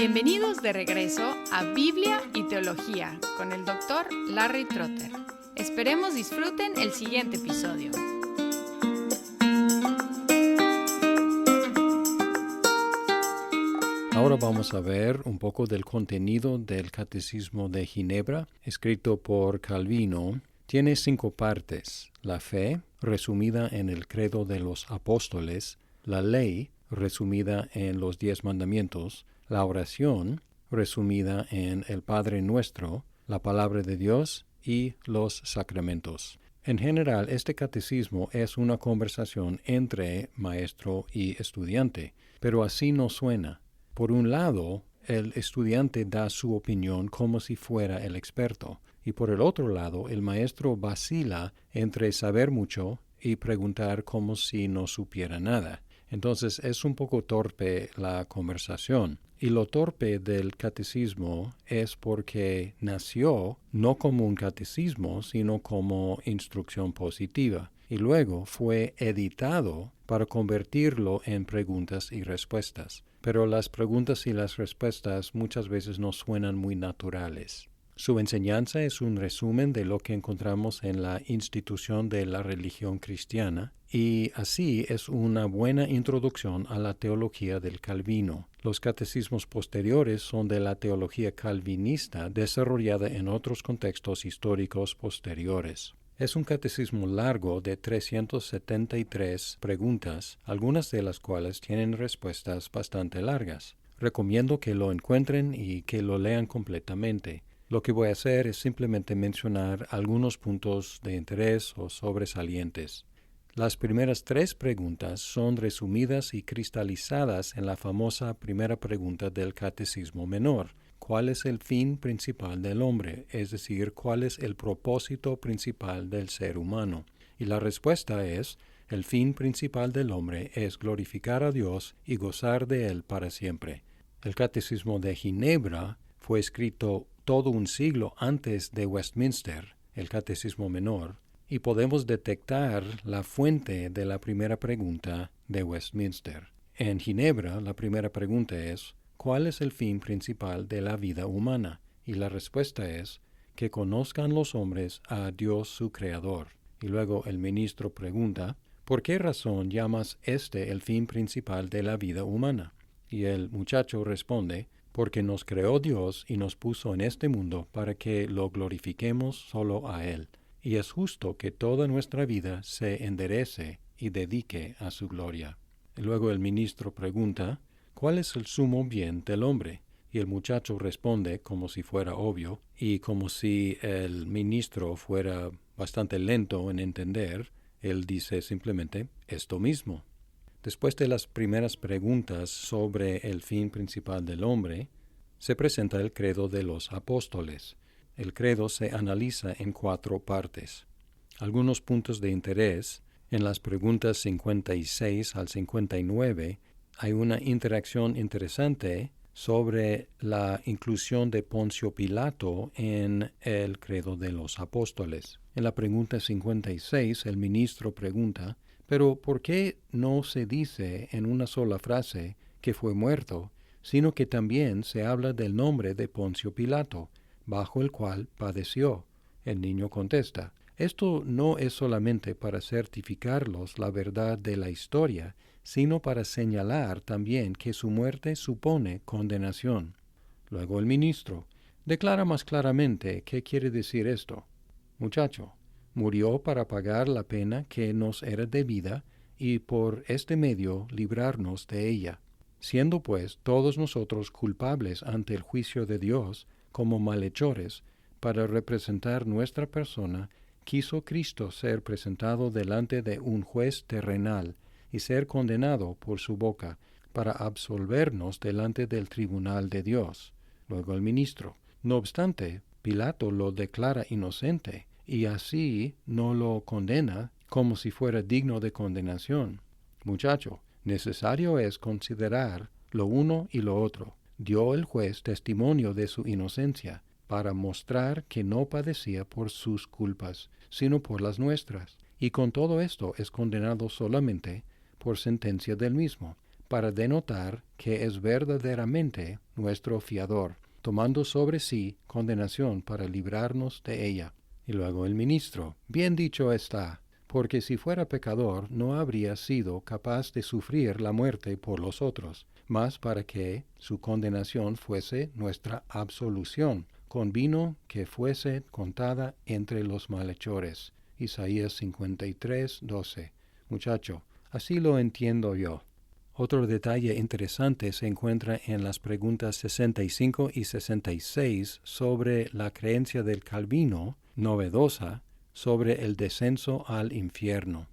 Bienvenidos de regreso a Biblia y Teología con el Dr. Larry Trotter. Esperemos disfruten el siguiente episodio. Ahora vamos a ver un poco del contenido del Catecismo de Ginebra, escrito por Calvino. Tiene 5 partes: la fe, resumida en el credo de los apóstoles; la ley, resumida en los 10 mandamientos; la oración, resumida en el Padre Nuestro; la palabra de Dios y los sacramentos. En general, este catecismo es una conversación entre maestro y estudiante, pero así no suena. Por un lado, el estudiante da su opinión como si fuera el experto, y por el otro lado, el maestro vacila entre saber mucho y preguntar como si no supiera nada. Entonces es un poco torpe la conversación. Y lo torpe del catecismo es porque nació no como un catecismo, sino como instrucción positiva. Y luego fue editado para convertirlo en preguntas y respuestas. Pero las preguntas y las respuestas muchas veces no suenan muy naturales. Su enseñanza es un resumen de lo que encontramos en la institución de la religión cristiana, y así es una buena introducción a la teología del Calvino. Los catecismos posteriores son de la teología calvinista desarrollada en otros contextos históricos posteriores. Es un catecismo largo de 373 preguntas, algunas de las cuales tienen respuestas bastante largas. Recomiendo que lo encuentren y que lo lean completamente. Lo que voy a hacer es simplemente mencionar algunos puntos de interés o sobresalientes. Las primeras 3 preguntas son resumidas y cristalizadas en la famosa primera pregunta del Catecismo Menor. ¿Cuál es el fin principal del hombre? Es decir, ¿cuál es el propósito principal del ser humano? Y la respuesta es: el fin principal del hombre es glorificar a Dios y gozar de Él para siempre. El Catecismo de Ginebra fue escrito todo un siglo antes de Westminster, el Catecismo Menor, y podemos detectar la fuente de la primera pregunta de Westminster. En Ginebra, la primera pregunta es: ¿cuál es el fin principal de la vida humana? Y la respuesta es: que conozcan los hombres a Dios su Creador. Y luego el ministro pregunta: ¿por qué razón llamas el fin principal de la vida humana? Y el muchacho responde: porque nos creó Dios y nos puso en este mundo para que lo glorifiquemos solo a Él. Y es justo que toda nuestra vida se enderece y dedique a su gloria. Y luego el ministro pregunta: ¿cuál es el sumo bien del hombre? Y el muchacho responde como si fuera obvio, y como si el ministro fuera bastante lento en entender, él dice simplemente: esto mismo. Después de las primeras preguntas sobre el fin principal del hombre, se presenta el credo de los apóstoles. El credo se analiza en 4 partes. Algunos puntos de interés: en las preguntas 56 al 59 hay una interacción interesante sobre la inclusión de Poncio Pilato en el credo de los apóstoles. En la pregunta 56 el ministro pregunta: ¿pero por qué no se dice en una sola frase que fue muerto, sino que también se habla del nombre de Poncio Pilato, bajo el cual padeció? El niño contesta: esto no es solamente para certificarlos la verdad de la historia, sino para señalar también que su muerte supone condenación. Luego el ministro: declara más claramente qué quiere decir esto. Muchacho: murió para pagar la pena que nos era debida y por este medio librarnos de ella. Siendo pues todos nosotros culpables ante el juicio de Dios como malhechores, para representar nuestra persona, quiso Cristo ser presentado delante de un juez terrenal y ser condenado por su boca, para absolvernos delante del tribunal de Dios. Luego el ministro: no obstante, Pilato lo declara inocente, y así no lo condena como si fuera digno de condenación. Muchacho: necesario es considerar lo uno y lo otro. Dio el juez testimonio de su inocencia, para mostrar que no padecía por sus culpas, sino por las nuestras, y con todo esto es condenado solamente por sentencia del mismo, para denotar que es verdaderamente nuestro fiador, tomando sobre sí condenación para librarnos de ella. Y luego el ministro, bien dicho está, porque si fuera pecador no habría sido capaz de sufrir la muerte por los otros, mas para que su condenación fuese nuestra absolución, convino que fuese contada entre los malhechores. Isaías 53:12. Muchacho, así lo entiendo yo. Otro detalle interesante se encuentra en las preguntas 65 y 66 sobre la creencia del Calvino, novedosa, sobre el descenso al infierno.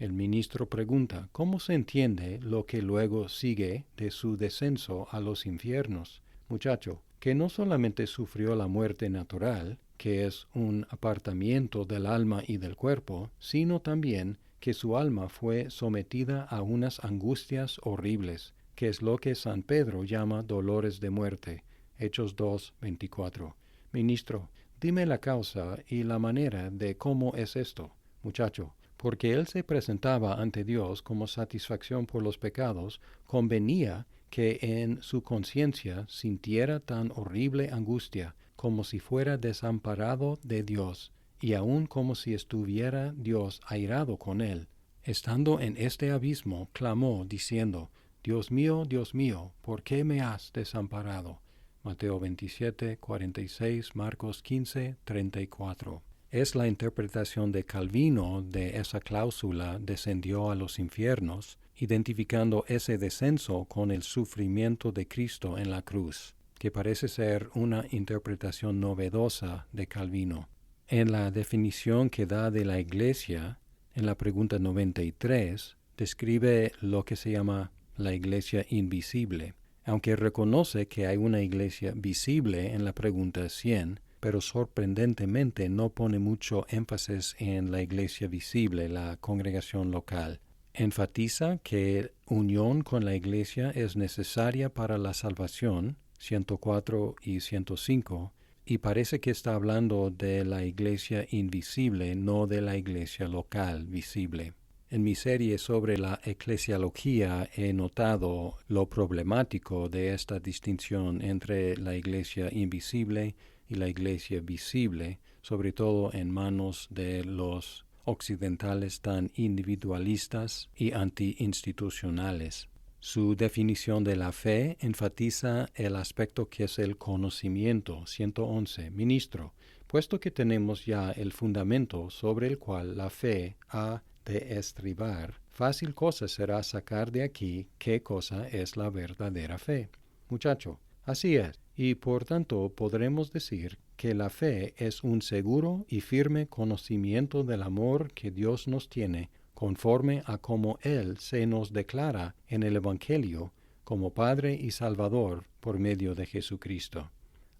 El ministro pregunta, ¿cómo se entiende lo que luego sigue de su descenso a los infiernos? Muchacho, que no solamente sufrió la muerte natural, que es un apartamiento del alma y del cuerpo, sino también que su alma fue sometida a unas angustias horribles, que es lo que San Pedro llama dolores de muerte. Hechos 2:24. Ministro, dime la causa y la manera de cómo es esto. Muchacho, porque él se presentaba ante Dios como satisfacción por los pecados, convenía que en su conciencia sintiera tan horrible angustia, como si fuera desamparado de Dios, y aun como si estuviera Dios airado con él. Estando en este abismo, clamó, diciendo, Dios mío, ¿por qué me has desamparado? Mateo 27:46, Marcos 15:34. Es la interpretación de Calvino de esa cláusula descendió a los infiernos, identificando ese descenso con el sufrimiento de Cristo en la cruz, que parece ser una interpretación novedosa de Calvino. En la definición que da de la Iglesia, en la pregunta 93, describe lo que se llama la Iglesia invisible, aunque reconoce que hay una Iglesia visible en la pregunta 100, pero sorprendentemente no pone mucho énfasis en la Iglesia visible, la congregación local. Enfatiza que unión con la Iglesia es necesaria para la salvación, 104 y 105, y parece que está hablando de la Iglesia invisible, no de la Iglesia local visible. En mi serie sobre la eclesiología he notado lo problemático de esta distinción entre la Iglesia invisible y la Iglesia visible, sobre todo en manos de los occidentales tan individualistas y anti-institucionales. Su definición de la fe enfatiza el aspecto que es el conocimiento. 111. Ministro, puesto que tenemos ya el fundamento sobre el cual la fe ha de estribar, fácil cosa será sacar de aquí qué cosa es la verdadera fe. Muchacho, así es, y por tanto podremos decir que la fe es un seguro y firme conocimiento del amor que Dios nos tiene, conforme a como Él se nos declara en el Evangelio como Padre y Salvador por medio de Jesucristo.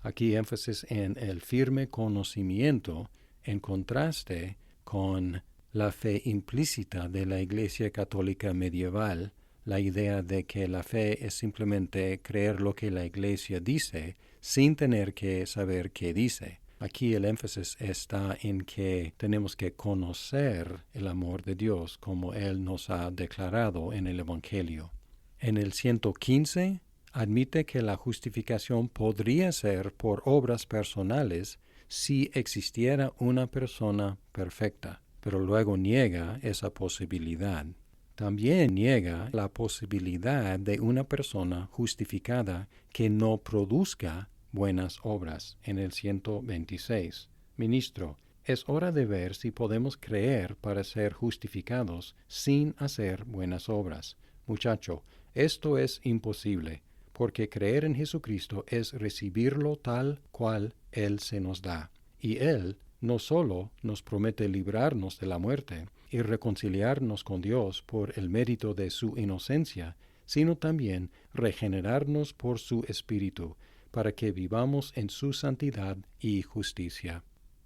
Aquí énfasis en el firme conocimiento en contraste con la fe implícita de la Iglesia Católica medieval, la idea de que la fe es simplemente creer lo que la Iglesia dice sin tener que saber qué dice. Aquí el énfasis está en que tenemos que conocer el amor de Dios como Él nos ha declarado en el Evangelio. En el 115 admite que la justificación podría ser por obras personales si existiera una persona perfecta, pero luego niega esa posibilidad. También niega la posibilidad de una persona justificada que no produzca buenas obras, en el 126. Ministro, es hora de ver si podemos creer para ser justificados sin hacer buenas obras. Muchacho, esto es imposible, porque creer en Jesucristo es recibirlo tal cual Él se nos da. Y Él no solo nos promete librarnos de la muerte y reconciliarnos con Dios por el mérito de su inocencia, sino también regenerarnos por su Espíritu, para que vivamos en su santidad y justicia.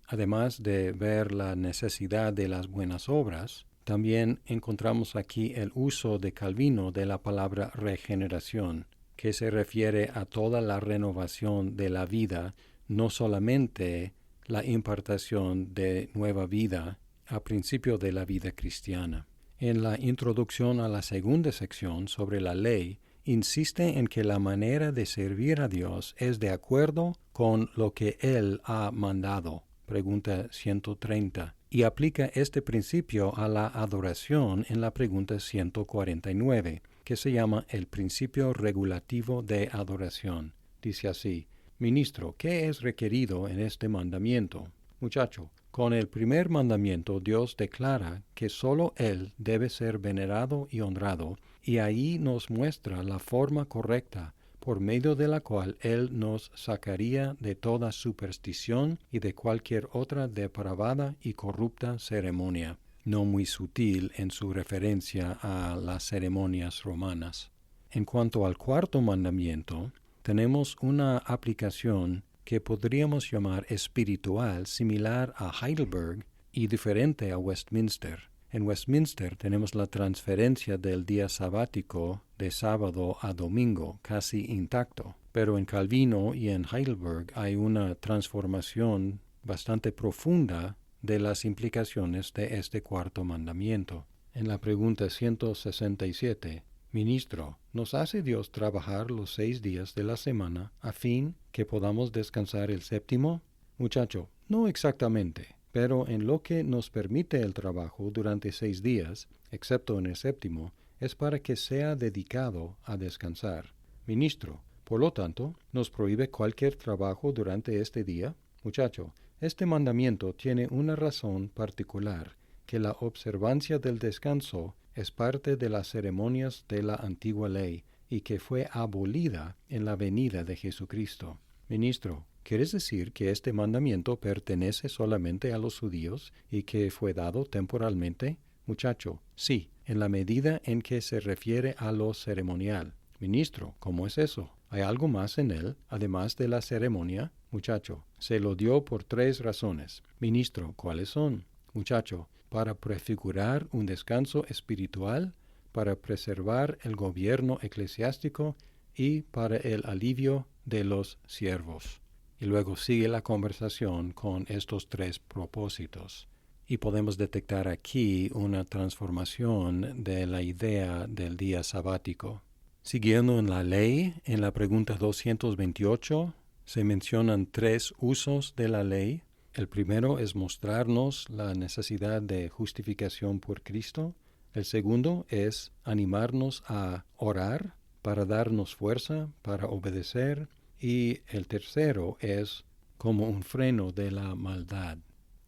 Además de ver la necesidad de las buenas obras, también encontramos aquí el uso de Calvino de la palabra regeneración, que se refiere a toda la renovación de la vida, no solamente la impartación de nueva vida a principio de la vida cristiana. En la introducción a la segunda sección sobre la ley, insiste en que la manera de servir a Dios es de acuerdo con lo que Él ha mandado. Pregunta 130. Y aplica este principio a la adoración en la pregunta 149, que se llama el principio regulativo de adoración. Dice así: Ministro, ¿qué es requerido en este mandamiento? Muchacho, con el primer mandamiento Dios declara que sólo Él debe ser venerado y honrado, y ahí nos muestra la forma correcta por medio de la cual Él nos sacaría de toda superstición y de cualquier otra depravada y corrupta ceremonia, no muy sutil en su referencia a las ceremonias romanas. En cuanto al cuarto mandamiento, tenemos una aplicación que podríamos llamar espiritual, similar a Heidelberg y diferente a Westminster. En Westminster tenemos la transferencia del día sabático de sábado a domingo, casi intacto. Pero en Calvino y en Heidelberg hay una transformación bastante profunda de las implicaciones de este cuarto mandamiento. En la pregunta 167, Ministro, ¿nos hace Dios trabajar los 6 días de la semana a fin que podamos descansar el séptimo? Muchacho, no exactamente. Pero en lo que nos permite el trabajo durante 6 días, excepto en el séptimo, es para que sea dedicado a descansar. Ministro, por lo tanto, ¿nos prohíbe cualquier trabajo durante este día? Muchacho, este mandamiento tiene una razón particular, que la observancia del descanso es parte de las ceremonias de la antigua ley y que fue abolida en la venida de Jesucristo. Ministro, ¿quieres decir que este mandamiento pertenece solamente a los judíos y que fue dado temporalmente? Muchacho, sí, en la medida en que se refiere a lo ceremonial. Ministro, ¿cómo es eso? ¿Hay algo más en él, además de la ceremonia? Muchacho, se lo dio por 3 razones. Ministro, ¿cuáles son? Muchacho, para prefigurar un descanso espiritual, para preservar el gobierno eclesiástico y para el alivio de los siervos. Y luego sigue la conversación con estos 3 propósitos. Y podemos detectar aquí una transformación de la idea del día sabático. Siguiendo en la ley, en la pregunta 228, se mencionan 3 usos de la ley. El primero es mostrarnos la necesidad de justificación por Cristo. El segundo es animarnos a orar para darnos fuerza, para obedecer. Y el tercero es como un freno de la maldad.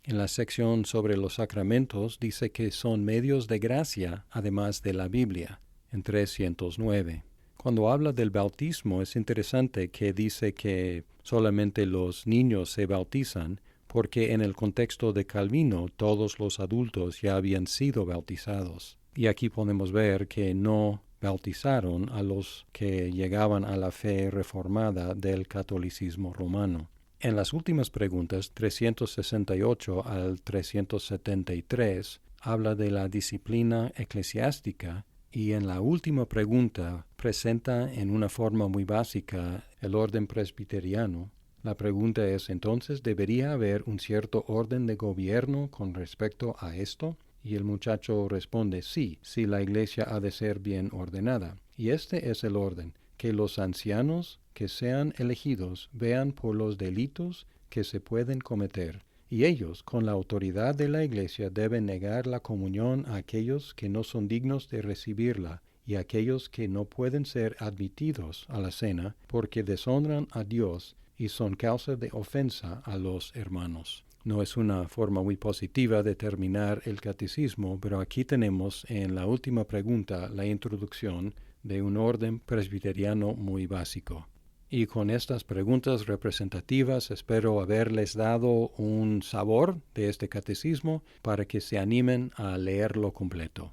En la sección sobre los sacramentos dice que son medios de gracia, además de la Biblia, en 309. Cuando habla del bautismo es interesante que dice que solamente los niños se bautizan, porque en el contexto de Calvino todos los adultos ya habían sido bautizados. Y aquí podemos ver que no bautizaron a los que llegaban a la fe reformada del catolicismo romano. En las últimas preguntas, 368 al 373, habla de la disciplina eclesiástica y en la última pregunta presenta en una forma muy básica el orden presbiteriano. La pregunta es, entonces, ¿debería haber un cierto orden de gobierno con respecto a esto? Y el muchacho responde, sí, la iglesia ha de ser bien ordenada. Y este es el orden, que los ancianos que sean elegidos vean por los delitos que se pueden cometer. Y ellos, con la autoridad de la iglesia, deben negar la comunión a aquellos que no son dignos de recibirla, y a aquellos que no pueden ser admitidos a la cena, porque deshonran a Dios y son causa de ofensa a los hermanos. No es una forma muy positiva de terminar el catecismo, pero aquí tenemos en la última pregunta la introducción de un orden presbiteriano muy básico. Y con estas preguntas representativas espero haberles dado un sabor de este catecismo para que se animen a leerlo completo.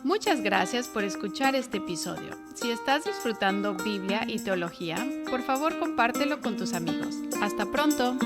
Muchas gracias por escuchar este episodio. Si estás disfrutando Biblia y teología, por favor compártelo con tus amigos. ¡Hasta pronto!